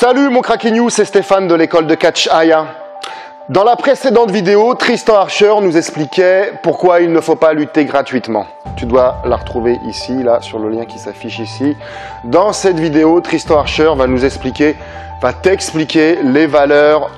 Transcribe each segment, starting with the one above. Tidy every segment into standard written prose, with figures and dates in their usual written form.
Salut mon Cracky News, c'est Stéphane de l'école de catch Aya. Dans la précédente vidéo, Tristan Archer nous expliquait pourquoi il ne faut pas lutter gratuitement. Tu dois la retrouver ici, là, sur le lien qui s'affiche ici. Dans cette vidéo, Tristan Archer va t'expliquer les valeurs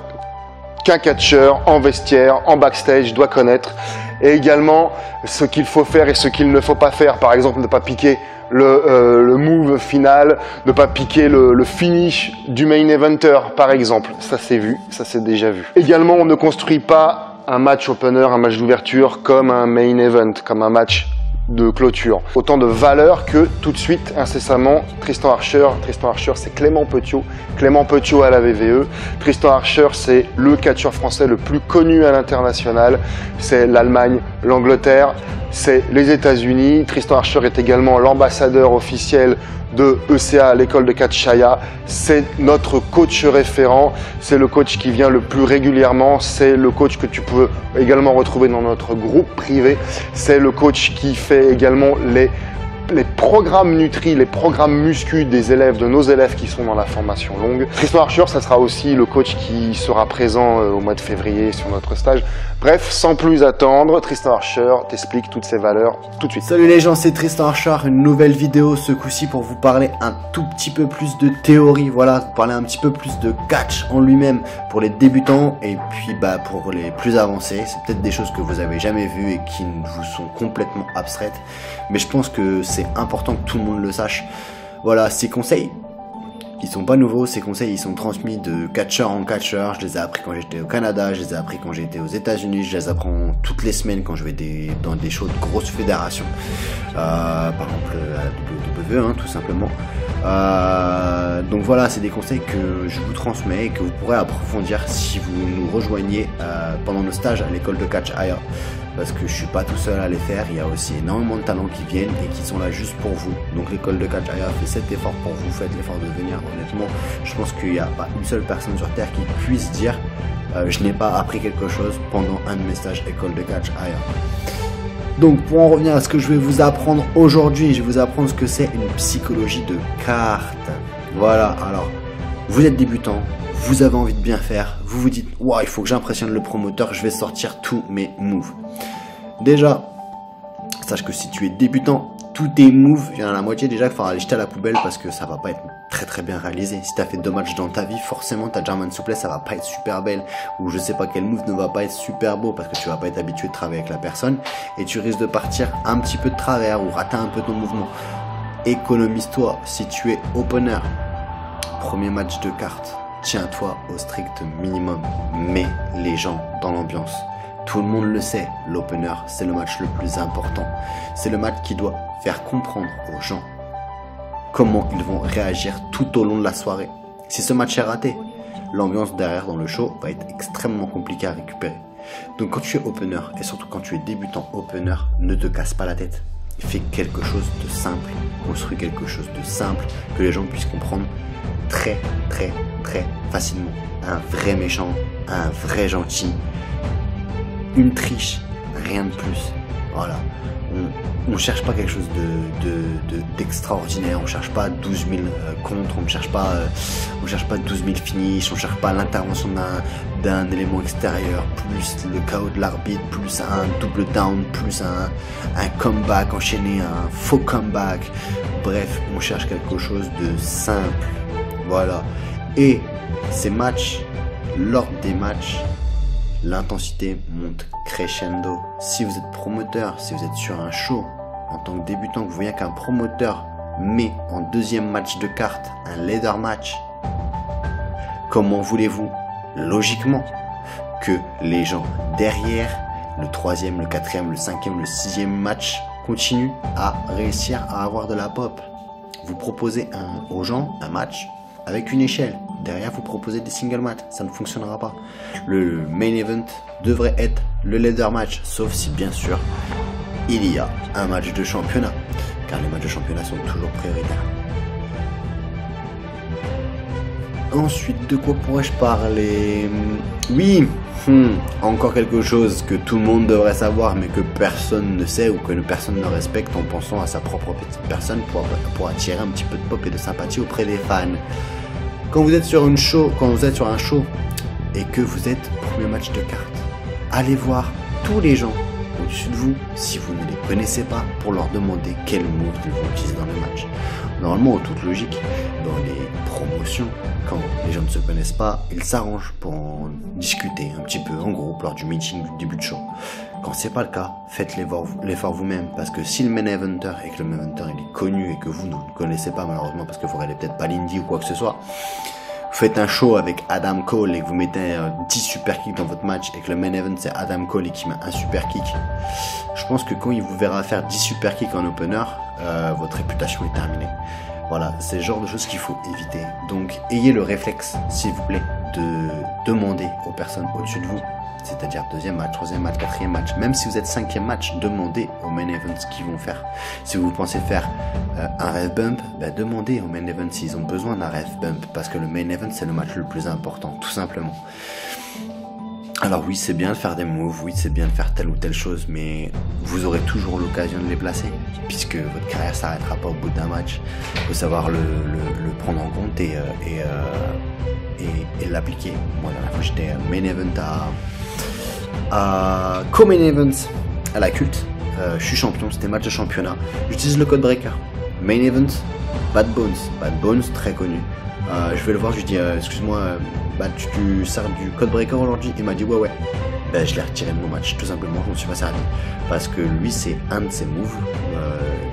qu'un catcheur en vestiaire, en backstage doit connaître, et également ce qu'il faut faire et ce qu'il ne faut pas faire. Par exemple, ne pas piquer le move final, ne pas piquer le finish du main eventer, par exemple. Ça c'est vu, ça c'est déjà vu. Également, on ne construit pas un match opener, un match d'ouverture comme un main event, comme un match de clôture. Autant de valeurs que tout de suite, incessamment, Tristan Archer, c'est Clément Petiot à la VVE. Tristan Archer, c'est le catcheur français le plus connu à l'international. C'est l'Allemagne, l'Angleterre, c'est les États-Unis. Tristan Archer est également l'ambassadeur officiel de ECA, l'école de catch Aya. C'est notre coach référent, c'est le coach qui vient le plus régulièrement, c'est le coach que tu peux également retrouver dans notre groupe privé, c'est le coach qui fait également les programmes Nutri, les programmes muscu des élèves, de nos élèves qui sont dans la formation longue. Tristan Archer, ça sera aussi le coach qui sera présent au mois de février sur notre stage. Bref, sans plus attendre, Tristan Archer t'explique toutes ces valeurs tout de suite. Salut les gens, c'est Tristan Archer, une nouvelle vidéo ce coup-ci pour vous parler un tout petit peu plus de théorie, voilà, vous parler un petit peu plus de catch en lui-même pour les débutants et puis pour les plus avancés. C'est peut-être des choses que vous avez jamais vues et qui vous sont complètement abstraites, mais je pense que c'est important que tout le monde le sache. Voilà, ces conseils, ils sont pas nouveaux, ces conseils ils sont transmis de catcheur en catcheur. Je les ai appris quand j'étais au Canada, je les ai appris quand j'étais aux États-Unis, je les apprends toutes les semaines quand je vais dans des shows de grosses fédérations, par exemple à la WWE, tout simplement. Donc voilà, c'est des conseils que je vous transmets et que vous pourrez approfondir si vous nous rejoignez pendant nos stages à l'école de catch Aya. Parce que je suis pas tout seul à les faire, il y a aussi énormément de talents qui viennent et qui sont là juste pour vous. Donc l'école de catch Aya fait cet effort pour vous, faites l'effort de venir. Honnêtement, je pense qu'il n'y a pas une seule personne sur terre qui puisse dire je n'ai pas appris quelque chose pendant un de mes stages école de catch Aya. Donc pour en revenir à ce que je vais vous apprendre aujourd'hui, je vais vous apprendre ce que c'est une psychologie de carte. Voilà, alors vous êtes débutant, vous avez envie de bien faire, vous vous dites wow, il faut que j'impressionne le promoteur, je vais sortir tous mes moves. Déjà, sache que si tu es débutant, tous tes moves, il y en a la moitié déjà qu'il faudra les jeter à la poubelle parce que ça va pas être très bien réalisé. Si tu as fait 2 matchs dans ta vie, forcément ta German souplesse ça va pas être super belle, ou je sais pas quel move ne va pas être super beau parce que tu vas pas être habitué de travailler avec la personne et tu risques de partir un petit peu de travers ou rater un peu ton mouvement. Économise-toi si tu es opener. Premier match de cartes, tiens-toi au strict minimum, mets les gens dans l'ambiance. Tout le monde le sait, l'opener, c'est le match le plus important. C'est le match qui doit faire comprendre aux gens comment ils vont réagir tout au long de la soirée. Si ce match est raté, l'ambiance derrière dans le show va être extrêmement compliquée à récupérer. Donc quand tu es opener, et surtout quand tu es débutant opener, ne te casse pas la tête. Fais quelque chose de simple, construis quelque chose de simple, que les gens puissent comprendre très facilement. Un vrai méchant, un vrai gentil, une triche, rien de plus. Voilà, on cherche pas quelque chose d'extraordinaire, on cherche pas 12 000 contre, on cherche pas 12 000 finishes, on cherche pas l'intervention d'un élément extérieur, plus le chaos de l'arbitre, plus un double down, plus un comeback enchaîné, un faux comeback. Bref, on cherche quelque chose de simple. Voilà. Et ces matchs, lors des matchs, l'intensité monte crescendo. Si vous êtes promoteur, si vous êtes sur un show, en tant que débutant, vous voyez qu'un promoteur met en deuxième match de cartes un ladder match, comment voulez-vous, logiquement, que les gens derrière, le troisième, le quatrième, le cinquième, le sixième match, continuent à réussir à avoir de la pop? Vous proposez aux gens un match avec une échelle. Derrière, vous proposez des single match. Ça ne fonctionnera pas. Le main event devrait être le ladder match. Sauf si, bien sûr, il y a un match de championnat. Car les matchs de championnat sont toujours prioritaires. Ensuite, de quoi pourrais-je parler? Oui, encore quelque chose que tout le monde devrait savoir, mais que personne ne sait ou que personne ne respecte en pensant à sa propre petite personne pour attirer un petit peu de pop et de sympathie auprès des fans. Quand vous êtes sur un show et que vous êtes premier match de cartes, allez voir tous les gens au-dessus de vous, si vous ne les connaissez pas, pour leur demander quel move ils vont utiliser dans le match. Normalement, en toute logique, dans les promotions, quand les gens ne se connaissent pas, ils s'arrangent pour en discuter un petit peu en groupe lors du meeting du début de show. Quand c'est pas le cas, faites l'effort vous-même, parce que si le main eventer et que le main eventer il est connu et que vous ne le connaissez pas malheureusement parce que vous regardez peut-être pas l'indie ou quoi que ce soit, vous faites un show avec Adam Cole et que vous mettez 10 super kicks dans votre match et que le main event c'est Adam Cole et qui met un super kick, je pense que quand il vous verra faire 10 super kicks en opener, votre réputation est terminée. Voilà, c'est le genre de choses qu'il faut éviter. Donc ayez le réflexe, s'il vous plaît, de demander aux personnes au-dessus de vous, c'est-à-dire deuxième match, troisième match, quatrième match, même si vous êtes cinquième match, demandez aux main events ce qu'ils vont faire. Si vous pensez faire un rev bump, demandez aux main events s'ils ont besoin d'un rev bump, parce que le main event c'est le match le plus important, tout simplement. Alors oui, c'est bien de faire des moves, oui, c'est bien de faire telle ou telle chose, mais vous aurez toujours l'occasion de les placer, puisque votre carrière s'arrêtera pas au bout d'un match. Il faut savoir le prendre en compte et l'appliquer. Moi, la dernière fois, j'étais main event à co-main event à la culte. Je suis champion, c'était match de championnat. J'utilise le code breaker. Main event, Bad Bones, très connu. Je vais le voir, je lui dis excuse-moi, tu sers du code breaker aujourd'hui? Il m'a dit ouais. Je l'ai retiré de mon match, tout simplement, je ne me suis pas servi. Parce que lui, c'est un de ses moves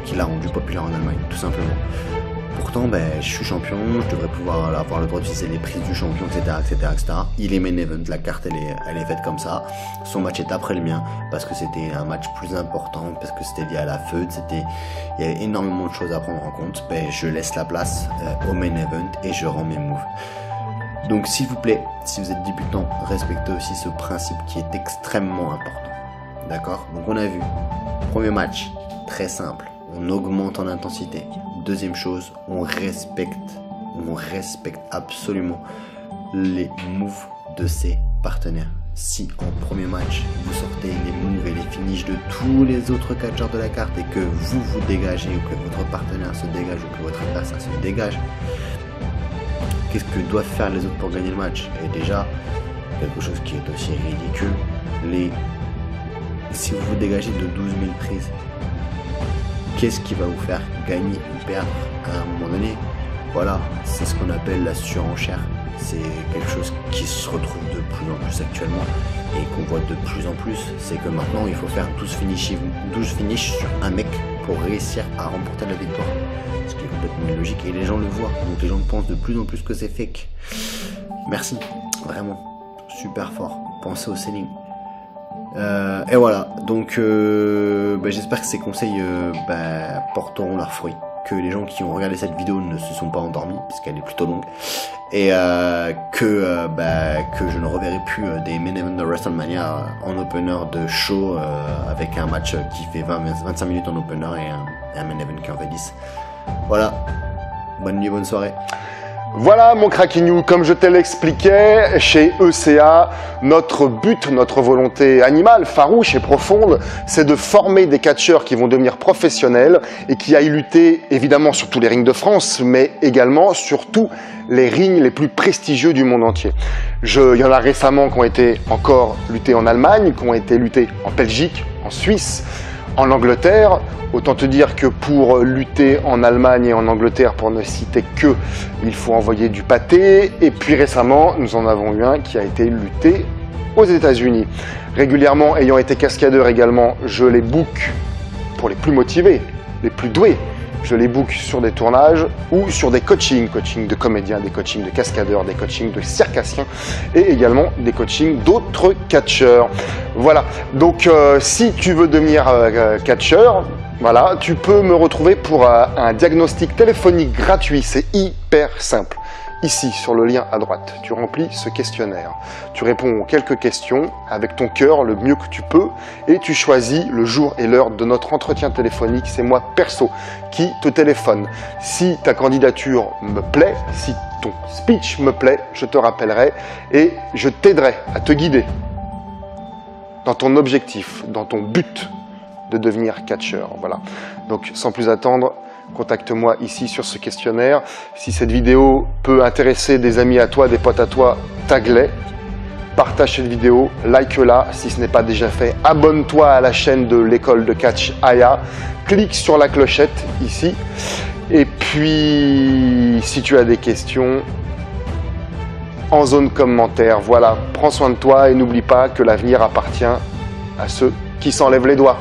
qui l'a rendu populaire en Allemagne, tout simplement. Pourtant, je suis champion, je devrais pouvoir avoir le droit d'utiliser les prises du champion, etc. Il est main event, la carte elle est faite comme ça. Son match est après le mien, parce que c'était un match plus important, parce que c'était lié à la feud, il y a énormément de choses à prendre en compte. Je laisse la place au main event et je rends mes moves. Donc s'il vous plaît, si vous êtes débutant, respectez aussi ce principe qui est extrêmement important. D'accord? Donc on a vu, premier match, très simple, on augmente en intensité. Deuxième chose, on respecte absolument les moves de ses partenaires. Si en premier match, vous sortez les moves et les finishes de tous les autres catcheurs de la carte et que vous vous dégagez ou que votre partenaire se dégage ou que votre adversaire se dégage, qu'est-ce que doivent faire les autres pour gagner le match? Et déjà, quelque chose qui est aussi ridicule, si vous vous dégagez de 12 000 prises, qu'est-ce qui va vous faire gagner ou perdre à un moment donné? Voilà, c'est ce qu'on appelle la surenchère. C'est quelque chose qui se retrouve de plus en plus actuellement et qu'on voit de plus en plus. C'est que maintenant, il faut faire 12 finishes sur un mec pour réussir à remporter la victoire. Ce qui est complètement illogique et les gens le voient. Donc les gens pensent de plus en plus que c'est fake. Merci, vraiment, super fort. Pensez au selling. Et voilà, donc j'espère que ces conseils porteront leurs fruits, que les gens qui ont regardé cette vidéo ne se sont pas endormis, puisqu'elle est plutôt longue, et que je ne reverrai plus des main events de WrestleMania en opener de show avec un match qui fait 25 minutes en opener et un main event qui en fait 10. Voilà, bonne nuit, bonne soirée. Voilà mon Craquignou, comme je te l'expliquais, chez ECA, notre but, notre volonté animale, farouche et profonde, c'est de former des catcheurs qui vont devenir professionnels et qui aillent lutter évidemment sur tous les rings de France, mais également sur tous les rings les plus prestigieux du monde entier. Il y en a récemment qui ont été encore luttés en Allemagne, qui ont été luttés en Belgique, en Suisse, en Angleterre. Autant te dire que pour lutter en Allemagne et en Angleterre, pour ne citer que, il faut envoyer du pâté. Et puis récemment, nous en avons eu un qui a été lutté aux États-Unis. Régulièrement, ayant été cascadeur également, je les book pour les plus motivés, les plus doués. Je les book sur des tournages ou sur des coachings de comédiens, des coachings de cascadeurs, des coachings de circassiens et également des coachings d'autres catcheurs. Voilà, donc si tu veux devenir catcheur, voilà, tu peux me retrouver pour un diagnostic téléphonique gratuit, c'est hyper simple. Ici, sur le lien à droite, tu remplis ce questionnaire. Tu réponds aux quelques questions avec ton cœur le mieux que tu peux et tu choisis le jour et l'heure de notre entretien téléphonique. C'est moi, perso, qui te téléphone. Si ta candidature me plaît, si ton speech me plaît, je te rappellerai et je t'aiderai à te guider dans ton objectif, dans ton but de devenir catcheur. Voilà. Donc, sans plus attendre, contacte-moi ici sur ce questionnaire. Si cette vidéo peut intéresser des amis à toi, des potes à toi, tag-les. Partage cette vidéo, like-la si ce n'est pas déjà fait. Abonne-toi à la chaîne de l'école de catch Aya. Clique sur la clochette ici. Et puis, si tu as des questions, en zone commentaire. Voilà, prends soin de toi et n'oublie pas que l'avenir appartient à ceux qui s'enlèvent les doigts.